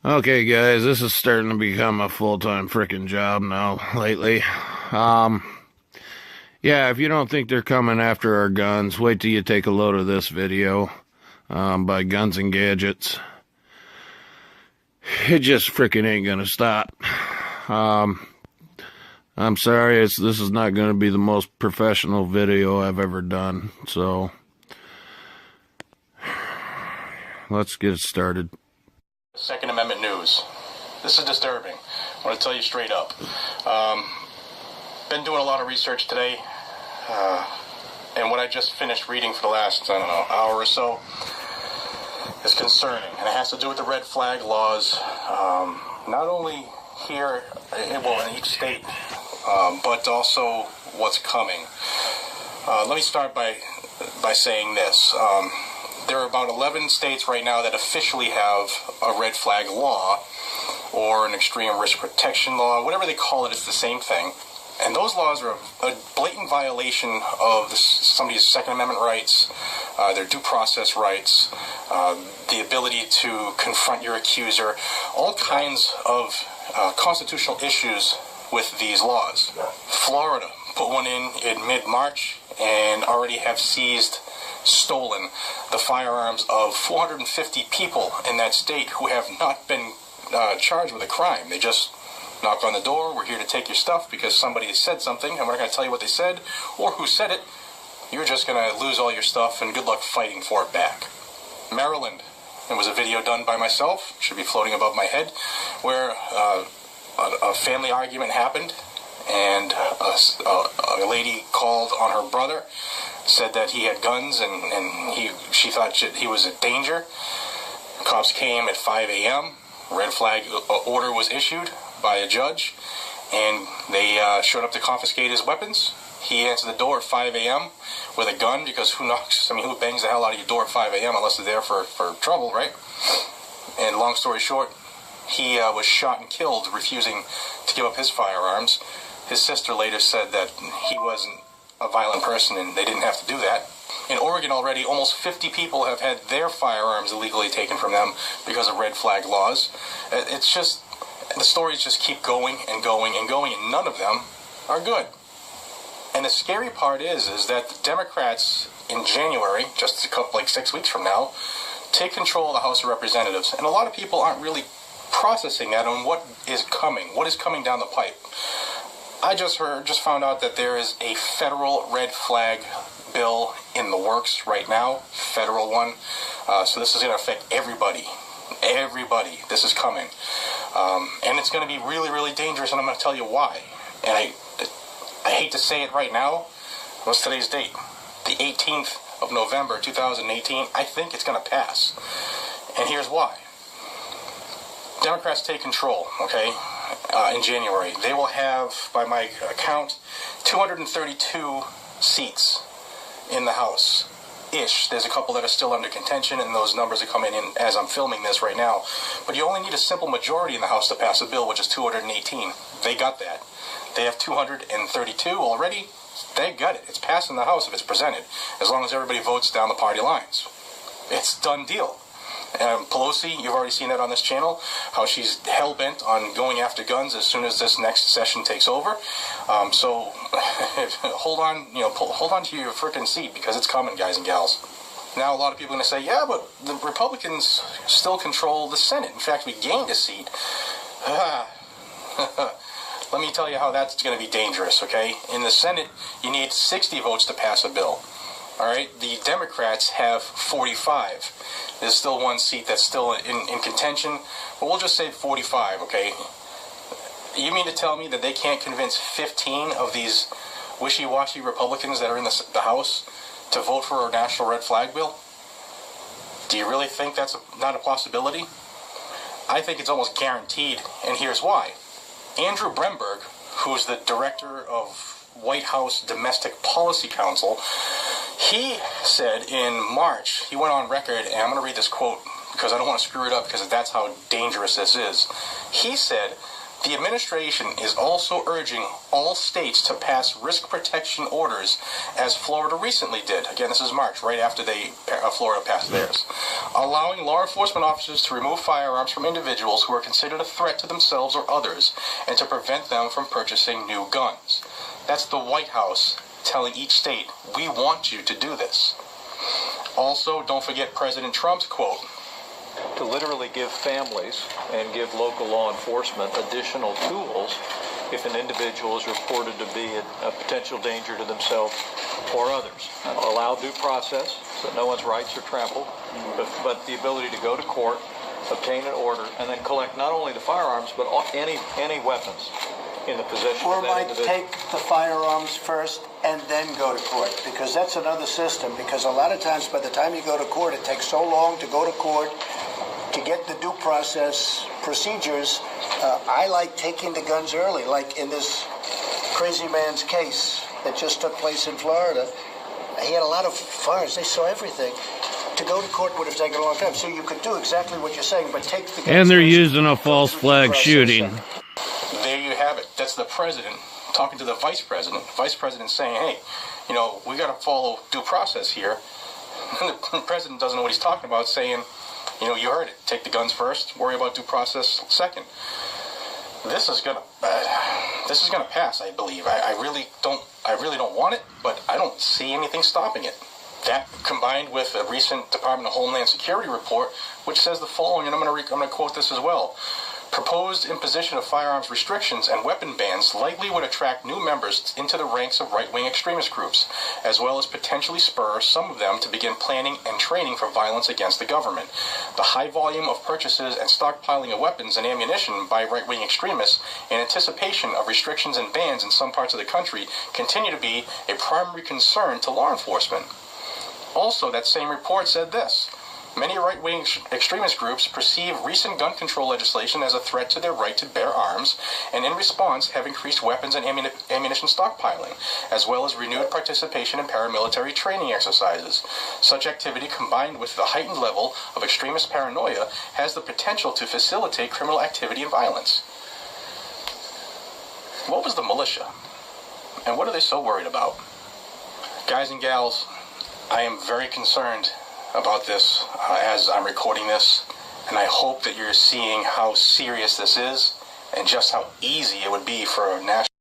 Okay, guys, this is starting to become a full-time freaking job now lately. Um, yeah, if you don't think they're coming after our guns, wait till you take a load of this video, by Guns and Gadgets. It just freaking ain't gonna stop. Um, I'm sorry, this is not gonna be the most professional video I've ever done, so let's get started. Second Amendment news. This is disturbing. I want to tell you straight up. Been doing a lot of research today, and what I just finished reading for the last, hour or so is concerning, and it has to do with the red flag laws, not only here, in each state, but also what's coming. Let me start by saying this. There are about 11 states right now that officially have a red flag law or an extreme risk protection law, whatever they call it, it's the same thing. And those laws are a blatant violation of somebody's Second Amendment rights, their due process rights, the ability to confront your accuser, all kinds of constitutional issues with these laws. Florida put one in mid-March and already have stolen the firearms of 450 people in that state who have not been charged with a crime. They just knock on the door, we're here to take your stuff because somebody said something, and we're not going to tell you what they said or who said it. You're just going to lose all your stuff, and good luck fighting for it back. Maryland, there was a video done by myself, should be floating above my head, where a family argument happened, and a lady called on her brother, said that he had guns, and she thought he was a danger. Cops came at 5 a.m. Red flag order was issued by a judge, and they showed up to confiscate his weapons. He answered the door at 5 a.m. with a gun, because who knocks? I mean, who bangs the hell out of your door at 5 a.m. unless they're there for trouble, right? And long story short, he was shot and killed, refusing to give up his firearms. His sister later said that he wasn't a violent person and they didn't have to do that. In Oregon already, almost 50 people have had their firearms illegally taken from them because of red flag laws. It's just, the stories just keep going and going and going, and none of them are good. And the scary part is that the Democrats in January, just 6 weeks from now, take control of the House of Representatives. And a lot of people aren't really processing that on what is coming down the pipe. I just found out that there is a federal red flag bill in the works right now, federal one. So this is going to affect everybody. Everybody. This is coming. And it's going to be really, really dangerous, and I'm going to tell you why. And I hate to say it right now. What's today's date? The 18th of November, 2018. I think it's going to pass. And here's why. Democrats take control, okay? In January. They will have, by my account, 232 seats in the House. Ish. There's a couple that are still under contention, and those numbers are coming in as I'm filming this right now. But you only need a simple majority in the House to pass a bill, which is 218. They got that. They have 232 already. They got it. It's passed in the House if it's presented, as long as everybody votes down the party lines. It's done deal. Pelosi, you've already seen that on this channel, how she's hell-bent on going after guns as soon as this next session takes over. So hold on to your frickin' seat, because it's coming, guys and gals. Now a lot of people are going to say, yeah, but the Republicans still control the Senate. In fact, we gained a seat. Let me tell you how that's going to be dangerous, okay? In the Senate, you need 60 votes to pass a bill. All right? The Democrats have 45. There's still one seat that's still in contention, but we'll just say 45, okay? You mean to tell me that they can't convince 15 of these wishy-washy Republicans that are in the House to vote for a national red flag bill? Do you really think that's not a possibility? I think it's almost guaranteed, and here's why. Andrew Bremberg, who's the director of White House Domestic Policy Council, he said in March, he went on record, and I'm going to read this quote because I don't want to screw it up, because that's how dangerous this is. He said The administration is also urging all states to pass risk protection orders, as Florida recently did. Again, this is March, right after Florida passed theirs, allowing law enforcement officers to remove firearms from individuals who are considered a threat to themselves or others, and to prevent them from purchasing new guns. That's the White House telling each state, we want you to do this. Also, don't forget President Trump's quote, to literally give families and give local law enforcement additional tools if an individual is reported to be a potential danger to themselves or others. Allow due process so that no one's rights are trampled, but the ability to go to court, obtain an order, and then collect not only the firearms, but any weapons in the possession Or of that might individual. take the firearms first and then go to court, because that's another system, because a lot of times by the time you go to court, it takes so long to go to court to get the due process procedures. I like taking the guns early, like in this crazy man's case that just took place in Florida. He had a lot of firearms. They saw everything. To go to court would have taken a long time. So you could do exactly what you're saying, but take the guns And they're first, using a go false through the flag process shooting. second. there you have it. That's the president talking to the vice president. Vice president saying, hey, we got to follow due process here. And the president doesn't know what he's talking about, saying, you heard it. Take the guns first. Worry about due process second. This is gonna pass, I believe. I really don't want it, but I don't see anything stopping it. That, combined with a recent Department of Homeland Security report, which says the following, and I'm going to quote this as well. Proposed imposition of firearms restrictions and weapon bans likely would attract new members into the ranks of right-wing extremist groups, as well as potentially spur some of them to begin planning and training for violence against the government. The high volume of purchases and stockpiling of weapons and ammunition by right-wing extremists in anticipation of restrictions and bans in some parts of the country continue to be a primary concern to law enforcement. Also, that same report said this. Many right-wing extremist groups perceive recent gun control legislation as a threat to their right to bear arms, and in response have increased weapons and ammunition stockpiling, as well as renewed participation in paramilitary training exercises. Such activity, combined with the heightened level of extremist paranoia, has the potential to facilitate criminal activity and violence. What was the militia? And what are they so worried about? Guys and gals, I am very concerned about this as I'm recording this, and I hope that you're seeing how serious this is and just how easy it would be for a national